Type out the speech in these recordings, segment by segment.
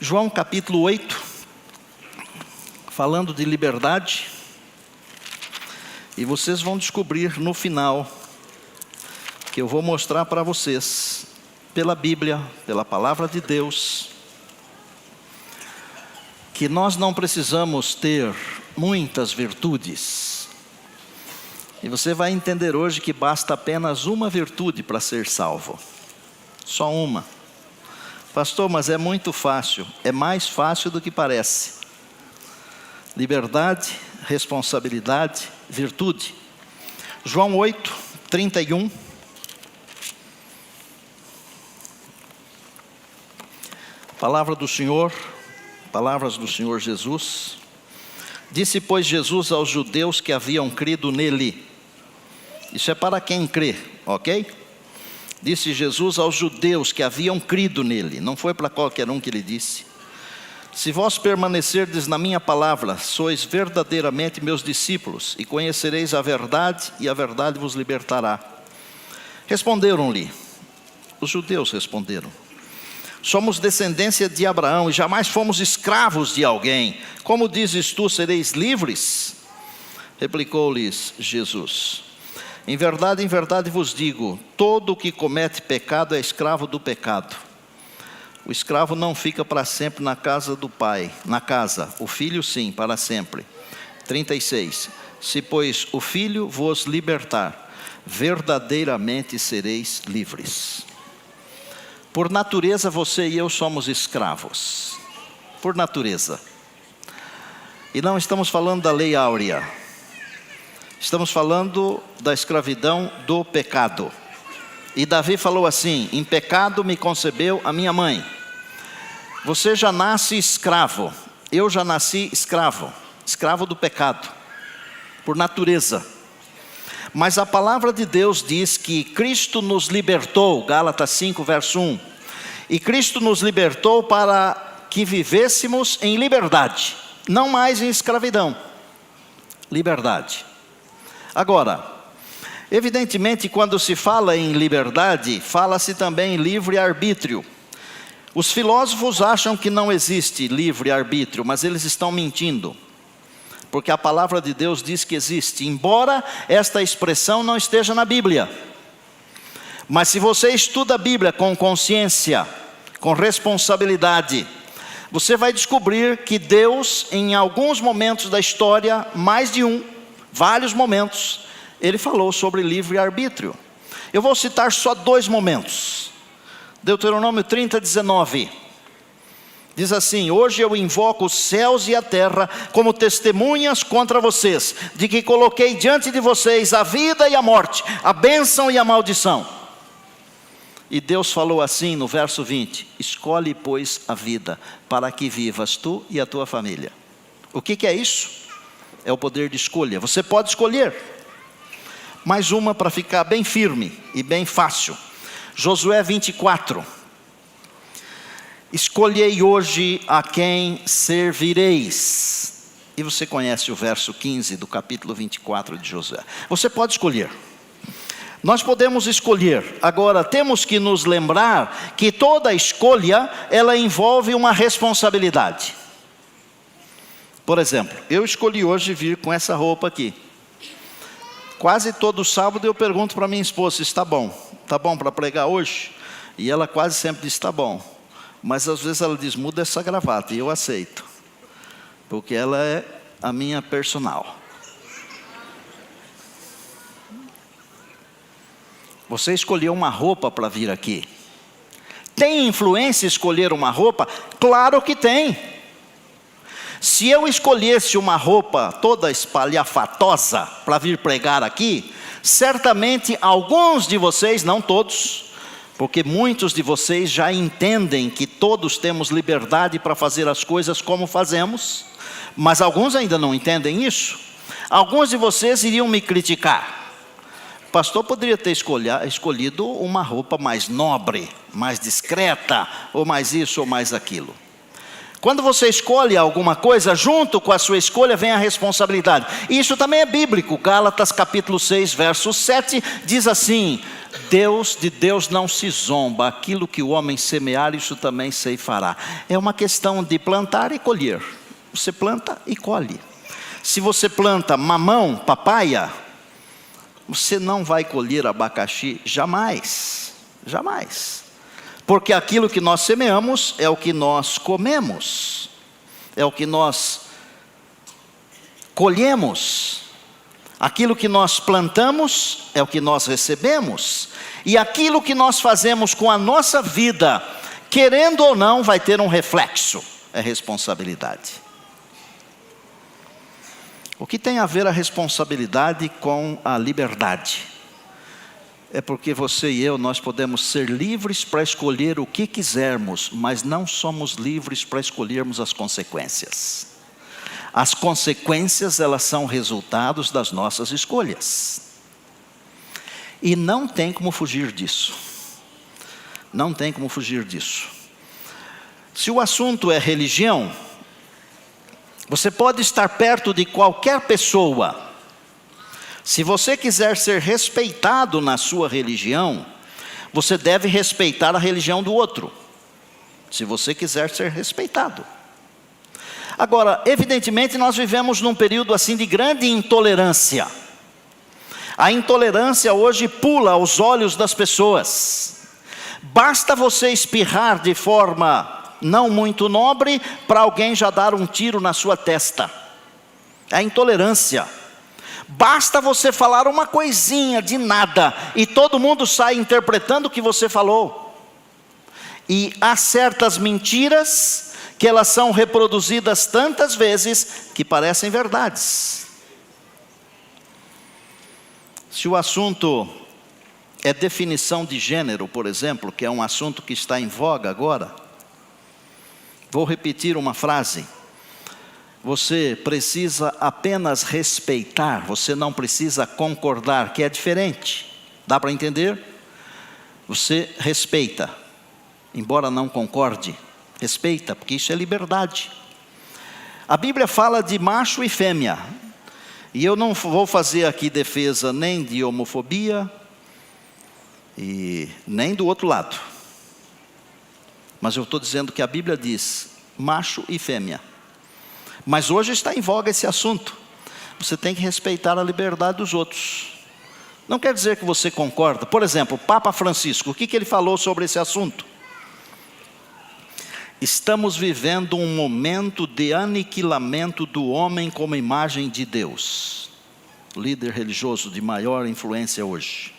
João capítulo 8, falando de liberdade, e vocês vão descobrir no final, que eu vou mostrar para vocês, pela Bíblia, pela palavra de Deus, que nós não precisamos ter muitas virtudes. E você vai entender hoje que basta apenas uma virtude para ser salvo. Só uma. Pastor, mas é muito fácil. É mais fácil do que parece. Liberdade, responsabilidade, virtude. João 8, 31. Palavra do Senhor, palavras do Senhor Jesus. Disse, pois, Jesus aos judeus que haviam crido nele. Isso é para quem crê, ok? Disse Jesus aos judeus que haviam crido nele. Não foi para qualquer um que ele disse. Se vós permanecerdes na minha palavra, sois verdadeiramente meus discípulos, e conhecereis a verdade, e a verdade vos libertará. Responderam-lhe, os judeus responderam, somos descendência de Abraão, e jamais fomos escravos de alguém. Como dizes tu, sereis livres? Replicou-lhes Jesus, em verdade vos digo, todo o que comete pecado é escravo do pecado. O escravo não fica para sempre na casa do pai, o filho sim, para sempre. 36, se pois o filho vos libertar, verdadeiramente sereis livres. Por natureza você e eu somos escravos, por natureza. E não estamos falando da lei áurea. Estamos falando da escravidão do pecado. E Davi falou assim, em pecado me concebeu a minha mãe. Você já nasce escravo, eu já nasci escravo, escravo do pecado, por natureza. Mas a palavra de Deus diz que Cristo nos libertou, Gálatas 5, verso 1. E Cristo nos libertou para que vivêssemos em liberdade, não mais em escravidão, liberdade. Agora, evidentemente, quando se fala em liberdade, fala-se também em livre-arbítrio. Os filósofos acham que não existe livre-arbítrio, mas eles estão mentindo. Porque a palavra de Deus diz que existe, embora esta expressão não esteja na Bíblia. Mas se você estuda a Bíblia com consciência, com responsabilidade, você vai descobrir que Deus, em alguns momentos da história, mais de um, vários momentos, Ele falou sobre livre-arbítrio. Eu vou citar só 2 momentos. Deuteronômio 30, 19. Diz assim, hoje eu invoco os céus e a terra como testemunhas contra vocês, de que coloquei diante de vocês a vida e a morte, a bênção e a maldição. E Deus falou assim no verso 20, escolhe pois a vida, para que vivas tu e a tua família. O que é isso? É o poder de escolha, você pode escolher. Mais uma para ficar bem firme e bem fácil. Josué 24. Escolhei hoje a quem servireis. E você conhece o verso 15 do capítulo 24 de Josué. Você pode escolher. Nós podemos escolher. Agora, temos que nos lembrar que toda escolha, ela envolve uma responsabilidade. Por exemplo, eu escolhi hoje vir com essa roupa aqui. Quase todo sábado eu pergunto para minha esposa, está bom? Está bom para pregar hoje? E ela quase sempre diz, está bom. Mas às vezes ela diz, muda essa gravata, e eu aceito. Porque ela é a minha personal. Você escolheu uma roupa para vir aqui. Tem influência escolher uma roupa? Claro que tem. Se eu escolhesse uma roupa toda espalhafatosa para vir pregar aqui, certamente alguns de vocês, não todos, porque muitos de vocês já entendem que todos temos liberdade para fazer as coisas como fazemos, mas alguns ainda não entendem isso. Alguns de vocês iriam me criticar. O pastor poderia ter escolhido uma roupa mais nobre, mais discreta, ou mais isso ou mais aquilo. Quando você escolhe alguma coisa, junto com a sua escolha vem a responsabilidade. E isso também é bíblico. Gálatas capítulo 6, verso 7, diz assim: de Deus não se zomba, aquilo que o homem semear, isso também ceifará. É uma questão de plantar e colher. Você planta e colhe. Se você planta mamão, papaya, você não vai colher abacaxi jamais. Jamais. Porque aquilo que nós semeamos é o que nós comemos, é o que nós colhemos. Aquilo que nós plantamos é o que nós recebemos. E aquilo que nós fazemos com a nossa vida, querendo ou não, vai ter um reflexo, é responsabilidade. O que tem a ver a responsabilidade com a liberdade? É porque você e eu, nós podemos ser livres para escolher o que quisermos, mas não somos livres para escolhermos as consequências. As consequências, elas são resultados das nossas escolhas. E não tem como fugir disso. Não tem como fugir disso. Se o assunto é religião, você pode estar perto de qualquer pessoa. Se você quiser ser respeitado na sua religião, você deve respeitar a religião do outro. Se você quiser ser respeitado. Agora, evidentemente, nós vivemos num período assim de grande intolerância. A intolerância hoje pula aos olhos das pessoas. Basta você espirrar de forma não muito nobre para alguém já dar um tiro na sua testa. É a intolerância. Basta você falar uma coisinha de nada e todo mundo sai interpretando o que você falou. E há certas mentiras que elas são reproduzidas tantas vezes que parecem verdades. Se o assunto é definição de gênero, por exemplo, que é um assunto que está em voga agora, vou repetir uma frase. Você precisa apenas respeitar, você não precisa concordar, que é diferente. Dá para entender? Você respeita, embora não concorde. Respeita, porque isso é liberdade. A Bíblia fala de macho e fêmea. E eu não vou fazer aqui defesa nem de homofobia e nem do outro lado. Mas eu estou dizendo que a Bíblia diz macho e fêmea. Mas hoje está em voga esse assunto. Você tem que respeitar a liberdade dos outros. Não quer dizer que você concorda. Por exemplo, o Papa Francisco, o que ele falou sobre esse assunto? Estamos vivendo um momento de aniquilamento do homem como imagem de Deus. Líder religioso de maior influência hoje.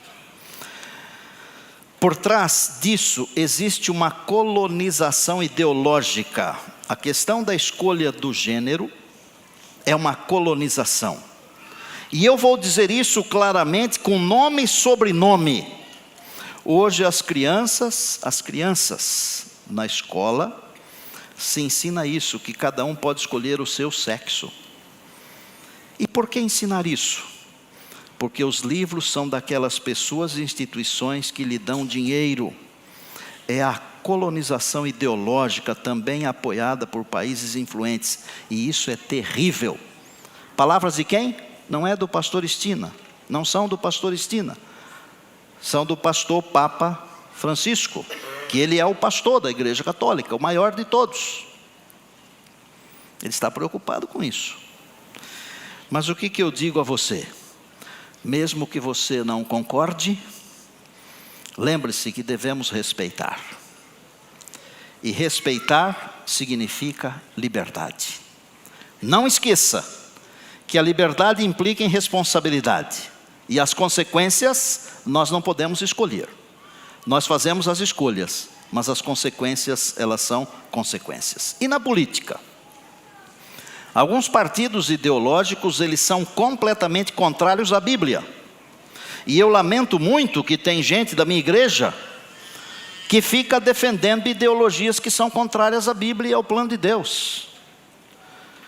Por trás disso existe uma colonização ideológica. A questão da escolha do gênero é uma colonização. E eu vou dizer isso claramente com nome e sobrenome. Hoje as crianças na escola se ensina isso, que cada um pode escolher o seu sexo. E por que ensinar isso? Porque os livros são daquelas pessoas e instituições que lhe dão dinheiro. É a colonização ideológica também apoiada por países influentes. E isso é terrível. Palavras de quem? Não é do pastor Estina. Não são do pastor Estina. São do pastor Papa Francisco, que ele é o pastor da Igreja Católica, o maior de todos. Ele está preocupado com isso. Mas o que eu digo a você? Mesmo que você não concorde, lembre-se que devemos respeitar. E respeitar significa liberdade. Não esqueça que a liberdade implica em responsabilidade. E as consequências nós não podemos escolher. Nós fazemos as escolhas, mas as consequências, elas são consequências. E na política? Alguns partidos ideológicos, eles são completamente contrários à Bíblia. E eu lamento muito que tem gente da minha igreja que fica defendendo ideologias que são contrárias à Bíblia e ao plano de Deus.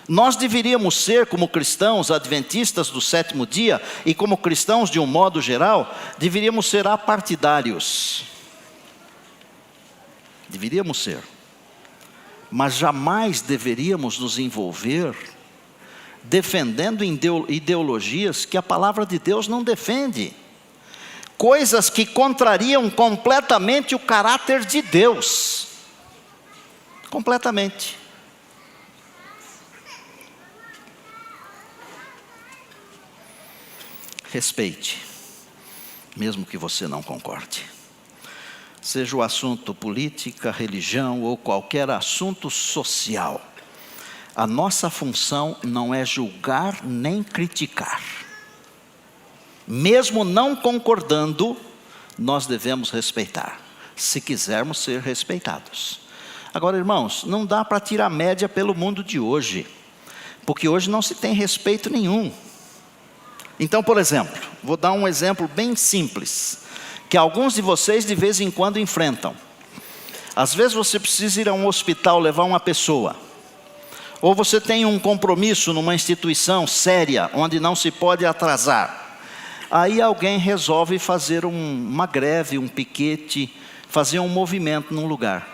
Nós deveríamos ser, como cristãos adventistas do sétimo dia, e como cristãos de um modo geral, deveríamos ser apartidários. Deveríamos ser. mas jamais deveríamos nos envolver defendendo ideologias que a palavra de Deus não defende. Coisas que contrariam completamente o caráter de Deus. Completamente. Respeite, mesmo que você não concorde. Seja o assunto política, religião ou qualquer assunto social. A nossa função não é julgar nem criticar. Mesmo não concordando, nós devemos respeitar, se quisermos ser respeitados. Agora, irmãos, não dá para tirar média pelo mundo de hoje, porque hoje não se tem respeito nenhum. Então, por exemplo, vou dar um exemplo bem simples, que alguns de vocês de vez em quando enfrentam. Às vezes você precisa ir a um hospital levar uma pessoa, ou você tem um compromisso numa instituição séria, onde não se pode atrasar. Aí alguém resolve fazer uma greve, um piquete, fazer um movimento num lugar.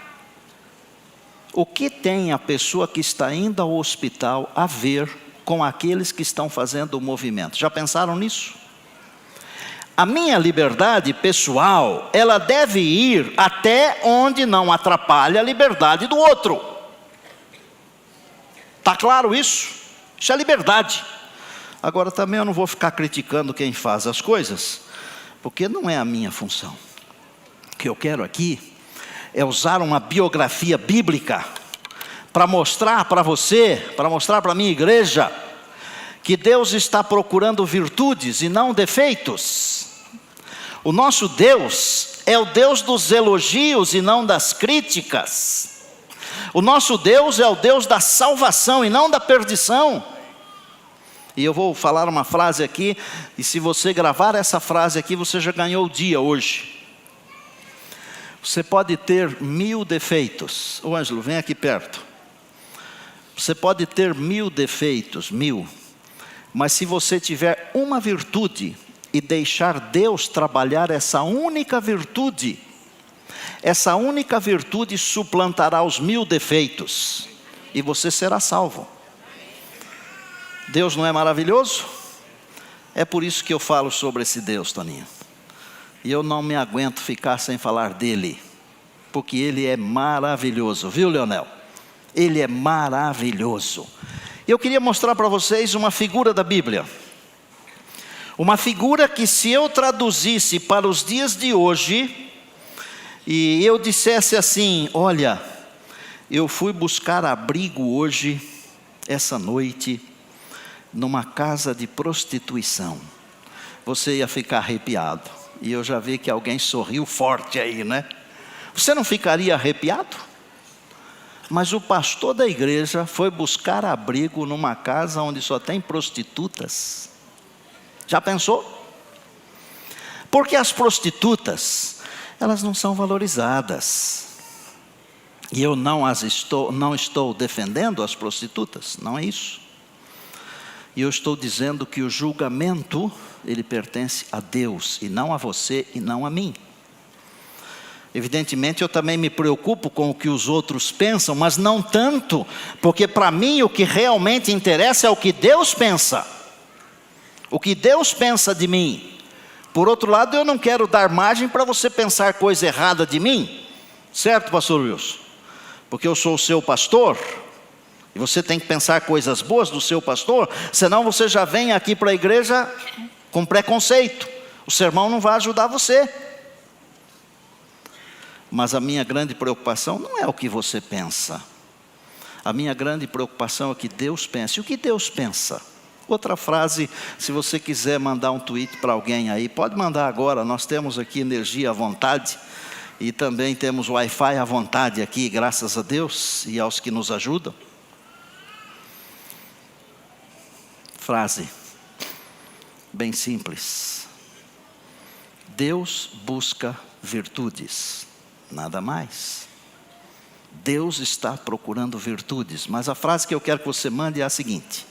O que tem a pessoa que está indo ao hospital a ver com aqueles que estão fazendo o movimento? Já pensaram nisso? A minha liberdade pessoal, ela deve ir até onde não atrapalha a liberdade do outro. Está claro isso? Isso é liberdade. Agora também eu não vou ficar criticando quem faz as coisas, porque não é a minha função. O que eu quero aqui é usar uma biografia bíblica para mostrar para você, para mostrar para a minha igreja, que Deus está procurando virtudes e não defeitos. O nosso Deus é o Deus dos elogios e não das críticas. O nosso Deus é o Deus da salvação e não da perdição. E eu vou falar uma frase aqui, e se você gravar essa frase aqui, você já ganhou o dia hoje. Você pode ter 1000 defeitos. Ô Ângelo, vem aqui perto. Você pode ter 1000 defeitos, 1000. Mas se você tiver uma virtude e deixar Deus trabalhar essa única virtude suplantará os 1000 defeitos. E você será salvo. Deus não é maravilhoso? É por isso que eu falo sobre esse Deus, Toninho. E eu não me aguento ficar sem falar dele, porque ele é maravilhoso, viu, Leonel? Ele é maravilhoso. Eu queria mostrar para vocês uma figura da Bíblia. Uma figura que, se eu traduzisse para os dias de hoje, e eu dissesse assim: olha, eu fui buscar abrigo hoje, essa noite, numa casa de prostituição, você ia ficar arrepiado. E eu já vi que alguém sorriu forte aí, né? Você não ficaria arrepiado? Mas o pastor da igreja foi buscar abrigo numa casa onde só tem prostitutas. Já pensou? Porque as prostitutas, elas não são valorizadas. E eu não estou defendendo as prostitutas, não é isso. E eu estou dizendo que o julgamento, ele pertence a Deus, e não a você, e não a mim. Evidentemente eu também me preocupo com o que os outros pensam, mas não tanto, porque para mim o que realmente interessa é o que Deus pensa. O que Deus pensa de mim. Por outro lado, eu não quero dar margem para você pensar coisa errada de mim. Certo, pastor Wilson? Porque eu sou o seu pastor, e você tem que pensar coisas boas do seu pastor, senão você já vem aqui para a igreja com preconceito. O sermão não vai ajudar você. Mas a minha grande preocupação não é o que você pensa. A minha grande preocupação é o que Deus pensa. E o que Deus pensa? Outra frase, se você quiser mandar um tweet para alguém aí, pode mandar agora. Nós temos aqui energia à vontade. E também temos Wi-Fi à vontade aqui, graças a Deus e aos que nos ajudam. Frase, bem simples. Deus busca virtudes. Nada mais. Deus está procurando virtudes. Mas a frase que eu quero que você mande é a seguinte: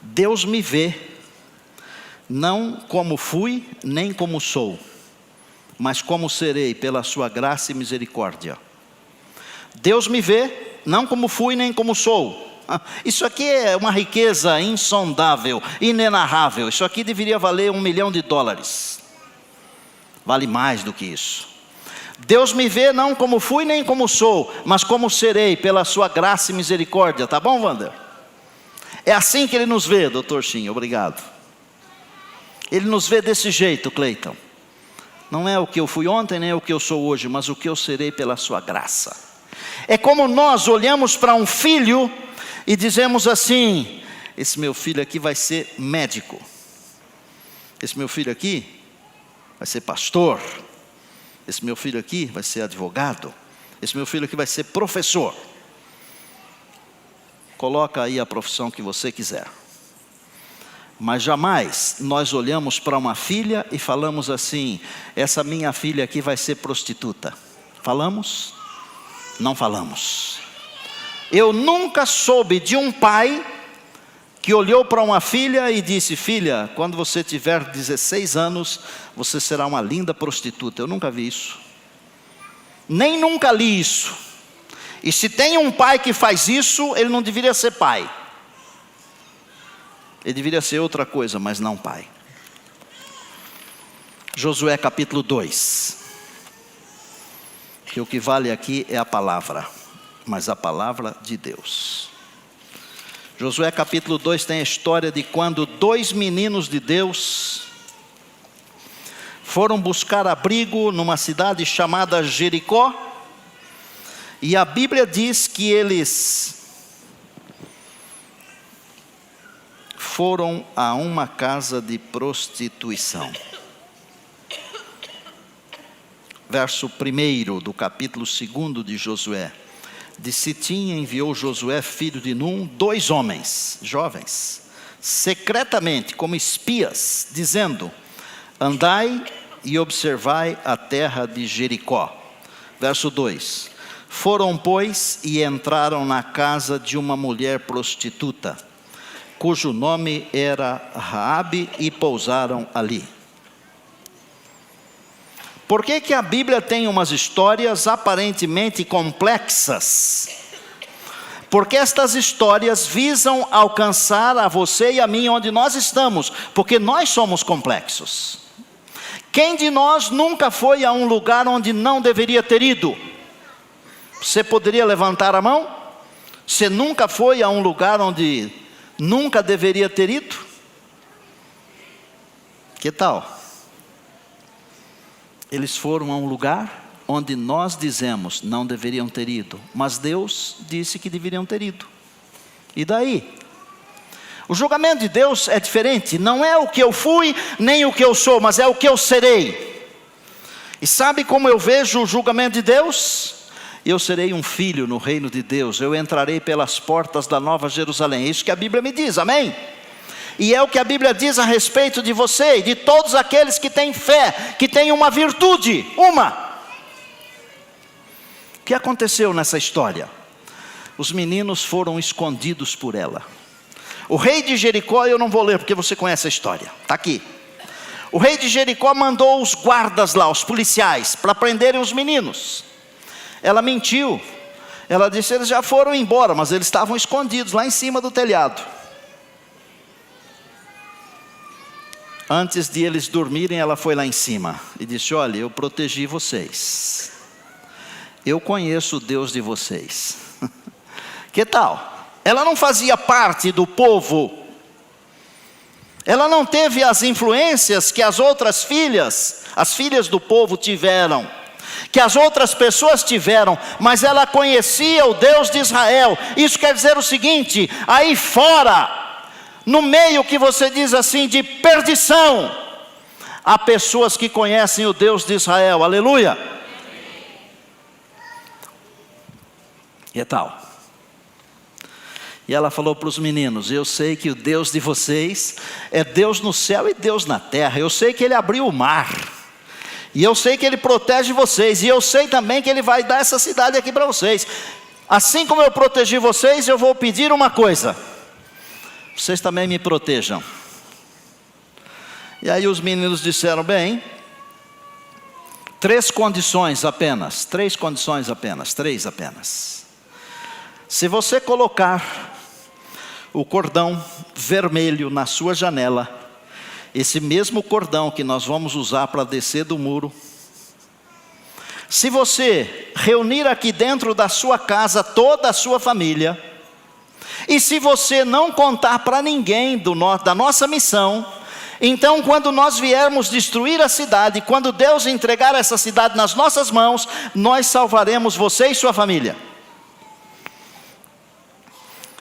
Deus me vê, não como fui, nem como sou, mas como serei pela sua graça e misericórdia. Deus me vê, não como fui nem como sou. Isso aqui é uma riqueza insondável, inenarrável. Isso aqui deveria valer $1 milhão. Vale mais do que isso. Deus me vê não como fui nem como sou, mas como serei pela sua graça e misericórdia. Tá bom, Wander? É assim que Ele nos vê, doutor Shin, obrigado. Ele nos vê desse jeito, Cleiton. Não é o que eu fui ontem, nem o que eu sou hoje, mas o que eu serei pela sua graça. É como nós olhamos para um filho e dizemos assim: esse meu filho aqui vai ser médico. Esse meu filho aqui vai ser pastor. Esse meu filho aqui vai ser advogado. Esse meu filho aqui vai ser professor. Coloca aí a profissão que você quiser. Mas jamais nós olhamos para uma filha e falamos assim: essa minha filha aqui vai ser prostituta. Falamos? Não falamos. Eu nunca soube de um pai que olhou para uma filha e disse: filha, quando você tiver 16 anos, você será uma linda prostituta. Eu nunca vi isso. Nem nunca li isso. E se tem um pai que faz isso, ele não deveria ser pai. Ele deveria ser outra coisa, mas não pai. Josué capítulo 2. Que o que vale aqui é a palavra, mas a palavra de Deus. Josué capítulo 2 tem a história de quando 2 meninos de Deus foram buscar abrigo numa cidade chamada Jericó. E a Bíblia diz que eles foram a uma casa de prostituição. Verso 1 do capítulo 2 de Josué. De Sitim enviou Josué, filho de Num, 2 homens, jovens, secretamente, como espias, dizendo: andai e observai a terra de Jericó. Verso 2. Foram, pois, e entraram na casa de uma mulher prostituta, cujo nome era Raabe, e pousaram ali. Por que a Bíblia tem umas histórias aparentemente complexas? Porque estas histórias visam alcançar a você e a mim onde nós estamos, porque nós somos complexos. Quem de nós nunca foi a um lugar onde não deveria ter ido? Você poderia levantar a mão? Você nunca foi a um lugar onde nunca deveria ter ido? Que tal? Eles foram a um lugar onde nós dizemos não deveriam ter ido, mas Deus disse que deveriam ter ido. E daí? O julgamento de Deus é diferente. Não é o que eu fui, nem o que eu sou, mas é o que eu serei. E sabe como eu vejo o julgamento de Deus? Eu serei um filho no reino de Deus. Eu entrarei pelas portas da Nova Jerusalém. É isso que a Bíblia me diz, amém? E é o que a Bíblia diz a respeito de você e de todos aqueles que têm fé, que têm uma virtude, uma. O que aconteceu nessa história? Os meninos foram escondidos por ela. O rei de Jericó, eu não vou ler porque você conhece a história, está aqui. O rei de Jericó mandou os guardas lá, os policiais, para prenderem os meninos. Ela mentiu. Ela disse: eles já foram embora, mas eles estavam escondidos lá em cima do telhado. Antes de eles dormirem, ela foi lá em cima e disse: olha, eu protegi vocês. Eu conheço o Deus de vocês. Que tal? Ela não fazia parte do povo. Ela não teve as influências que as outras filhas, as filhas do povo tiveram, que as outras pessoas tiveram, mas ela conhecia o Deus de Israel. Isso quer dizer o seguinte: aí fora, no meio que você diz assim de perdição, há pessoas que conhecem o Deus de Israel, aleluia. E tal? E ela falou para os meninos: eu sei que o Deus de vocês é Deus no céu e Deus na terra. Eu sei que Ele abriu o mar. E eu sei que Ele protege vocês. E eu sei também que Ele vai dar essa cidade aqui para vocês. Assim como eu protegi vocês, eu vou pedir uma coisa: vocês também me protejam. E aí os meninos disseram: bem, 3 condições apenas, 3 condições apenas, 3 apenas. Se você colocar o cordão vermelho na sua janela, esse mesmo cordão que nós vamos usar para descer do muro, se você reunir aqui dentro da sua casa toda a sua família, e se você não contar para ninguém da nossa missão, então quando nós viermos destruir a cidade, quando Deus entregar essa cidade nas nossas mãos, nós salvaremos você e sua família.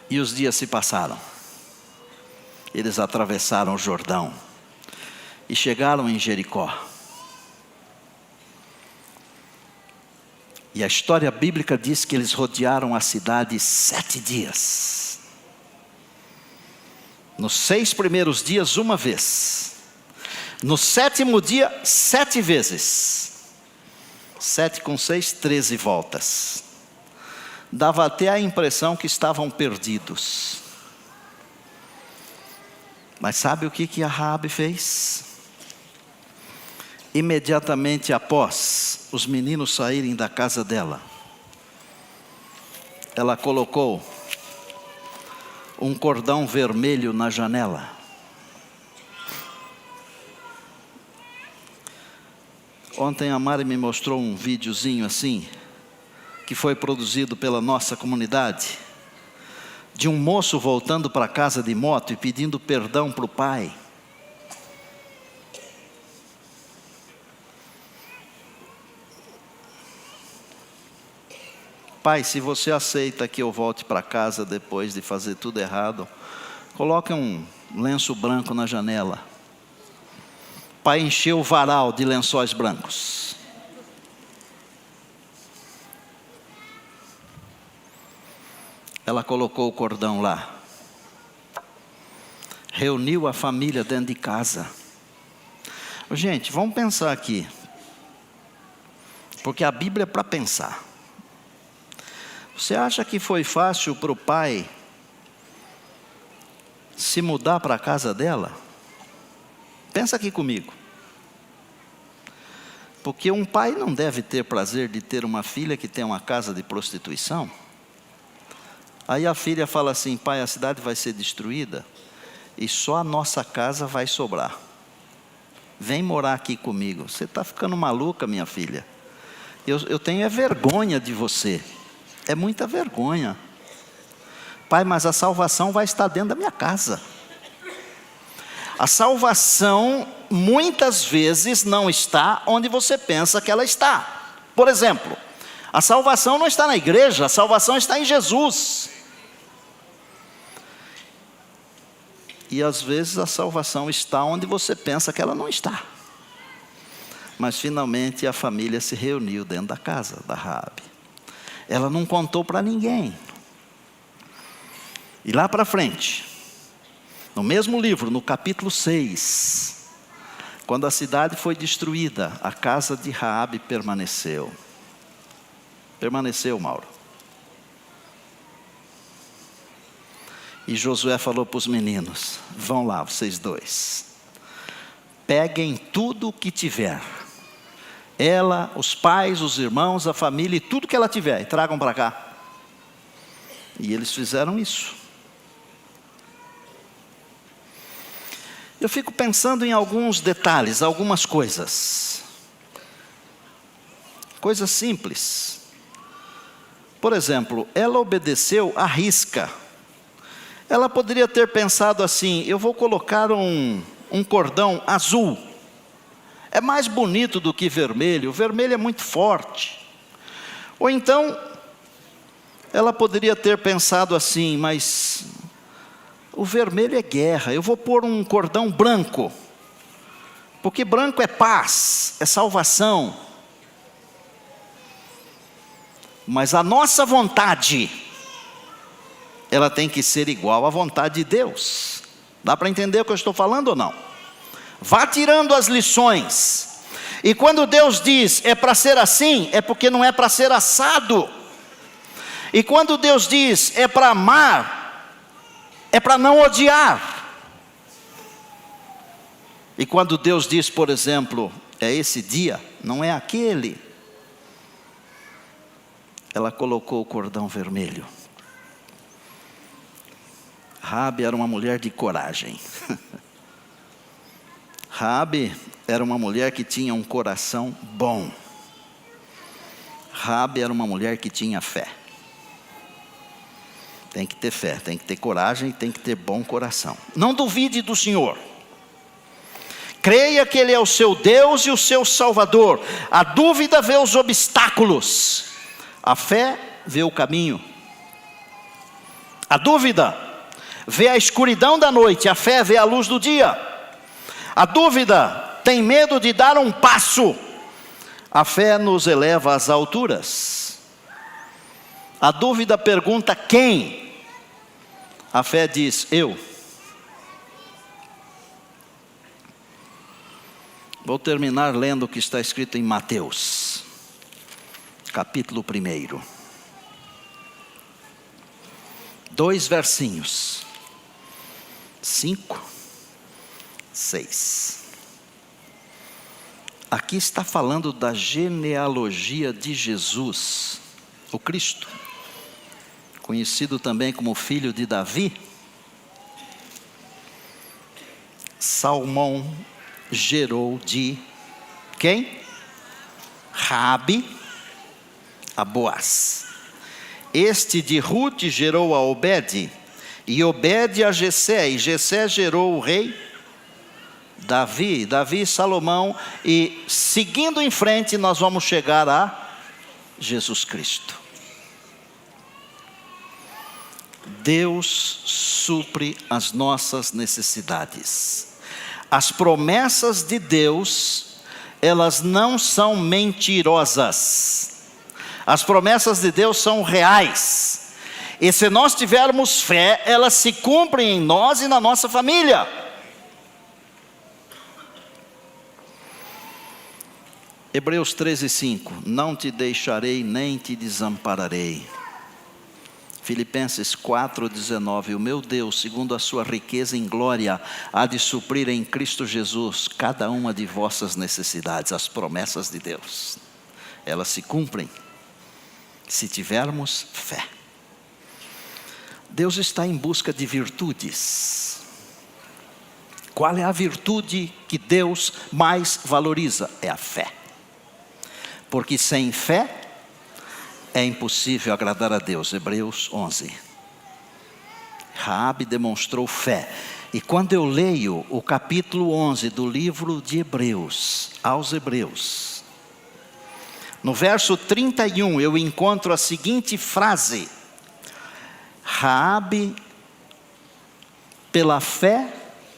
E os dias se passaram. Eles atravessaram o Jordão e chegaram em Jericó. E a história bíblica diz que eles rodearam a cidade 7 dias. Nos 6 primeiros dias, uma vez. No 7º dia, 7 vezes. 7 com 6, 13 voltas. Dava até a impressão que estavam perdidos. Mas sabe o que a Raabe fez? Imediatamente após os meninos saírem da casa dela, ela colocou um cordão vermelho na janela. Ontem a Mari me mostrou um videozinho assim, que foi produzido pela nossa comunidade, de um moço voltando para casa de moto e pedindo perdão para o pai. Pai, se você aceita que eu volte para casa depois de fazer tudo errado, coloque um lenço branco na janela. Pai encheu o varal de lençóis brancos. Ela colocou o cordão lá. Reuniu a família dentro de casa. Gente, vamos pensar aqui. Porque a Bíblia é para pensar. Você acha que foi fácil para o pai se mudar para a casa dela? Pensa aqui comigo. Porque um pai não deve ter prazer de ter uma filha que tem uma casa de prostituição. Aí a filha fala assim: pai, a cidade vai ser destruída e só a nossa casa vai sobrar. Vem morar aqui comigo. Você está ficando maluca, minha filha. Eu tenho vergonha de você. É muita vergonha. Pai, mas a salvação vai estar dentro da minha casa. A salvação muitas vezes não está onde você pensa que ela está. Por exemplo, a salvação não está na igreja, a salvação está em Jesus. E às vezes a salvação está onde você pensa que ela não está. Mas finalmente a família se reuniu dentro da casa da Raabe. Ela não contou para ninguém. E lá para frente, no mesmo livro, no capítulo 6, quando a cidade foi destruída, a casa de Raabe permaneceu. Permaneceu, Mauro. E Josué falou para os meninos: vão lá, vocês dois. Peguem tudo o que tiver. Ela, os pais, os irmãos, a família e tudo que ela tiver, e tragam para cá. E eles fizeram isso. Eu fico pensando em alguns detalhes, algumas coisas. Coisas simples. Por exemplo, ela obedeceu à risca. Ela poderia ter pensado assim: eu vou colocar um cordão azul. É mais bonito do que vermelho. O vermelho é muito forte. Ou então, ela poderia ter pensado assim: mas o vermelho é guerra. Eu vou pôr um cordão branco. Porque branco é paz, é salvação. Mas a nossa vontade, ela tem que ser igual à vontade de Deus. Dá para entender o que eu estou falando ou não? Vá tirando as lições. E quando Deus diz é para ser assim, é porque não é para ser assado. E quando Deus diz é para amar, é para não odiar. E quando Deus diz, por exemplo, é esse dia, não é aquele, ela colocou o cordão vermelho. Raabe era uma mulher de coragem. Raabe era uma mulher que tinha um coração bom. Raabe era uma mulher que tinha fé. Tem que ter fé, tem que ter coragem e tem que ter bom coração. Não duvide do Senhor. Creia que Ele é o seu Deus e o seu Salvador. A dúvida vê os obstáculos. A fé vê o caminho. A dúvida vê a escuridão da noite. A fé vê a luz do dia. A dúvida tem medo de dar um passo. A fé nos eleva às alturas. A dúvida pergunta quem? A fé diz eu. Vou terminar lendo o que está escrito em Mateus, capítulo 1. 2 versinhos, 5, 6. Aqui está falando da genealogia de Jesus, o Cristo, conhecido também como filho de Davi. Salmão gerou de quem? Raabe a Boaz. Este de Rute gerou a Obed, e Obed a Jessé, e Jessé gerou o rei Davi, Davi, Salomão, e seguindo em frente nós vamos chegar a Jesus Cristo. Deus supre as nossas necessidades. As promessas de Deus, elas não são mentirosas. As promessas de Deus são reais. E se nós tivermos fé, elas se cumprem em nós e na nossa família. Hebreus 13:5. Não te deixarei nem te desampararei. Filipenses 4:19. O meu Deus, segundo a sua riqueza em glória, há de suprir em Cristo Jesus cada uma de vossas necessidades. As promessas de Deus, elas se cumprem se tivermos fé. Deus está em busca de virtudes. Qual é a virtude que Deus mais valoriza? É a fé. Porque sem fé é impossível agradar a Deus. Hebreus 11. Raabe demonstrou fé. E quando eu leio o capítulo 11 do livro de Hebreus, aos Hebreus, no verso 31, eu encontro a seguinte frase: Raabe, pela fé,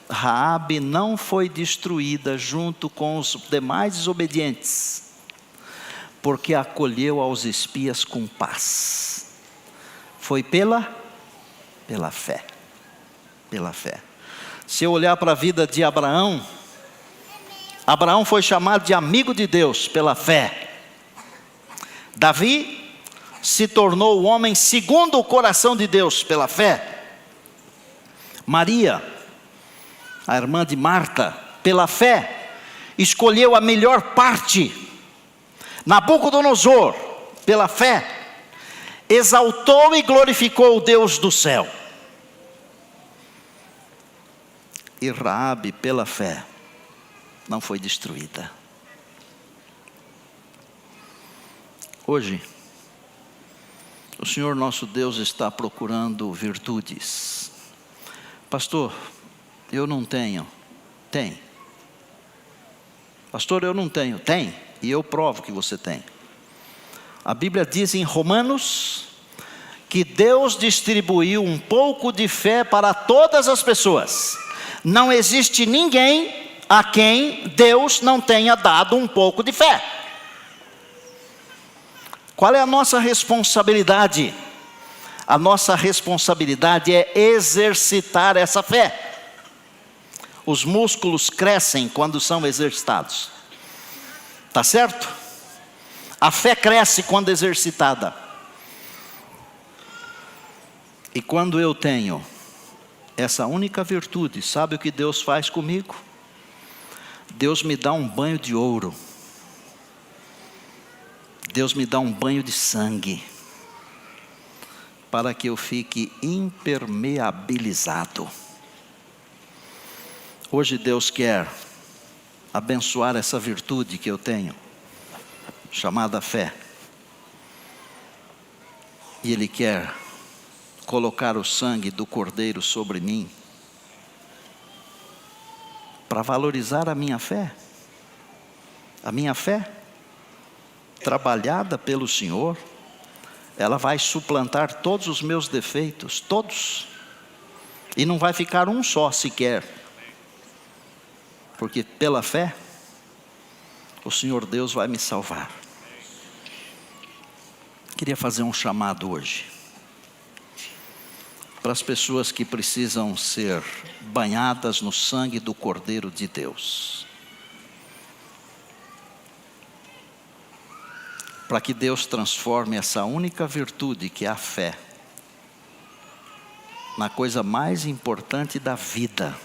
Raabe não foi destruída junto com os demais desobedientes, porque acolheu aos espias com paz. Foi pela fé. Pela fé. Se eu olhar para a vida de Abraão, Abraão foi chamado de amigo de Deus pela fé. Davi se tornou o homem segundo o coração de Deus pela fé. Maria, a irmã de Marta, pela fé, escolheu a melhor parte. Nabucodonosor, pela fé, exaltou e glorificou o Deus do céu. E Raabe, pela fé, não foi destruída. Hoje, o Senhor nosso Deus está procurando virtudes. Pastor, eu não tenho. Tem. Pastor, eu não tenho. Tem. E eu provo que você tem. A Bíblia diz em Romanos que Deus distribuiu um pouco de fé para todas as pessoas. Não existe ninguém a quem Deus não tenha dado um pouco de fé. Qual é a nossa responsabilidade? A nossa responsabilidade é exercitar essa fé. Os músculos crescem quando são exercitados. Tá certo? A fé cresce quando exercitada. E quando eu tenho essa única virtude, sabe o que Deus faz comigo? Deus me dá um banho de ouro. Deus me dá um banho de sangue, para que eu fique impermeabilizado. Hoje Deus quer abençoar essa virtude que eu tenho, chamada fé. E Ele quer colocar o sangue do Cordeiro sobre mim, para valorizar a minha fé. A minha fé, trabalhada pelo Senhor, ela vai suplantar todos os meus defeitos, todos. E não vai ficar um só sequer. Porque pela fé, o Senhor Deus vai me salvar. Queria fazer um chamado hoje, para as pessoas que precisam ser banhadas no sangue do Cordeiro de Deus. Para que Deus transforme essa única virtude, que é a fé, na coisa mais importante da vida.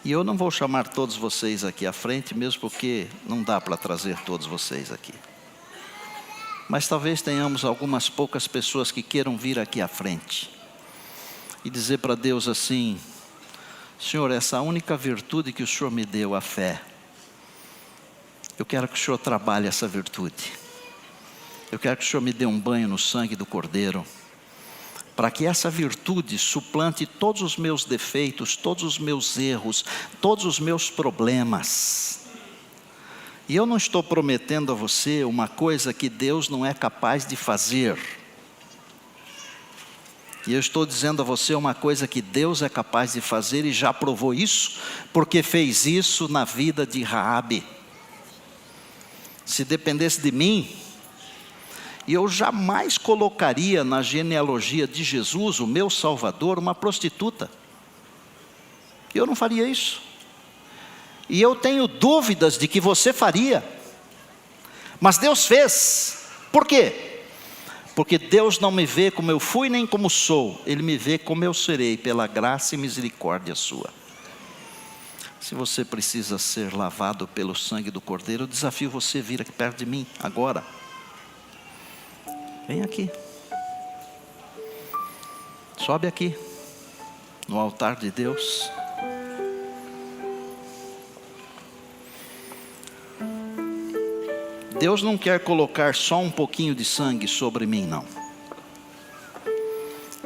E eu não vou chamar todos vocês aqui à frente, mesmo porque não dá para trazer todos vocês aqui. Mas talvez tenhamos algumas poucas pessoas que queiram vir aqui à frente e dizer para Deus assim: Senhor, essa única virtude que o Senhor me deu, a fé, eu quero que o Senhor trabalhe essa virtude. Eu quero que o Senhor me dê um banho no sangue do Cordeiro, para que essa virtude suplante todos os meus defeitos, todos os meus erros, todos os meus problemas. E eu não estou prometendo a você uma coisa que Deus não é capaz de fazer. E eu estou dizendo a você uma coisa que Deus é capaz de fazer e já provou isso, porque fez isso na vida de Raabe. Se dependesse de mim, eu jamais colocaria na genealogia de Jesus, o meu Salvador, uma prostituta. Eu não faria isso. E eu tenho dúvidas de que você faria. Mas Deus fez. Por quê? Porque Deus não me vê como eu fui nem como sou. Ele me vê como eu serei, pela graça e misericórdia sua. Se você precisa ser lavado pelo sangue do Cordeiro, eu desafio você a vir aqui perto de mim agora. Vem aqui. Sobe aqui, no altar de Deus. Deus não quer colocar só um pouquinho de sangue sobre mim, não.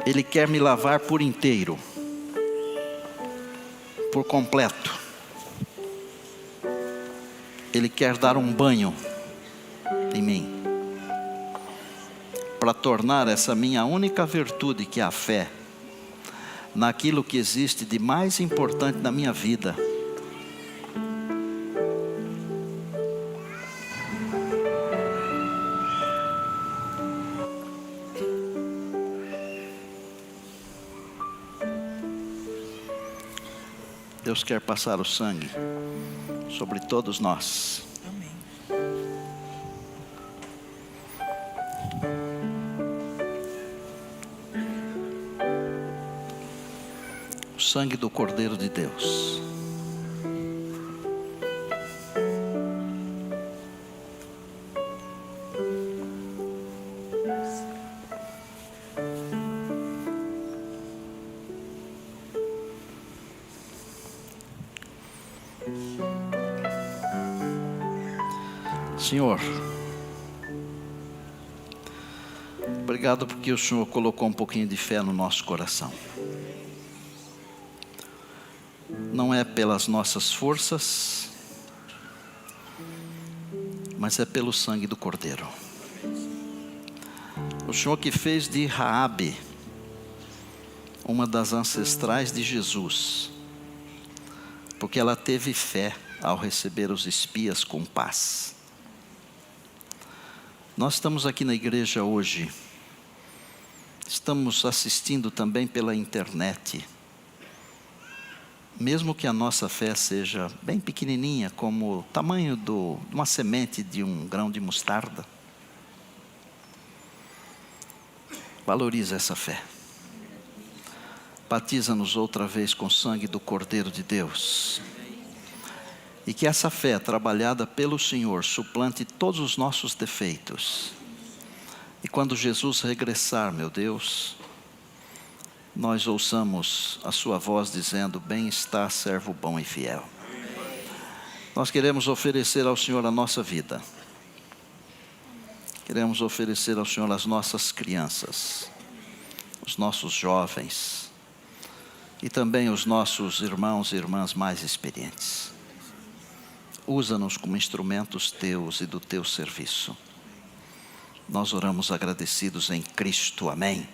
Ele quer me lavar por inteiro, por completo. Ele quer dar um banho em mim, para tornar essa minha única virtude, que é a fé, naquilo que existe de mais importante na minha vida. Deus quer passar o sangue sobre todos nós. Amém. O sangue do Cordeiro de Deus. Senhor, obrigado porque o Senhor colocou um pouquinho de fé no nosso coração. Não é pelas nossas forças, mas é pelo sangue do Cordeiro. O Senhor que fez de Raabe uma das ancestrais de Jesus, porque ela teve fé ao receber os espias com paz. Nós estamos aqui na igreja hoje, estamos assistindo também pela internet. Mesmo que a nossa fé seja bem pequenininha, como o tamanho de uma semente de um grão de mostarda, valoriza essa fé. Batiza-nos outra vez com o sangue do Cordeiro de Deus. E que essa fé trabalhada pelo Senhor suplante todos os nossos defeitos. E quando Jesus regressar, meu Deus, nós ouçamos a sua voz dizendo: bem está, servo bom e fiel. Nós queremos oferecer ao Senhor a nossa vida. Queremos oferecer ao Senhor as nossas crianças, os nossos jovens e também os nossos irmãos e irmãs mais experientes. Usa-nos como instrumentos teus e do teu serviço. Nós oramos agradecidos em Cristo. Amém.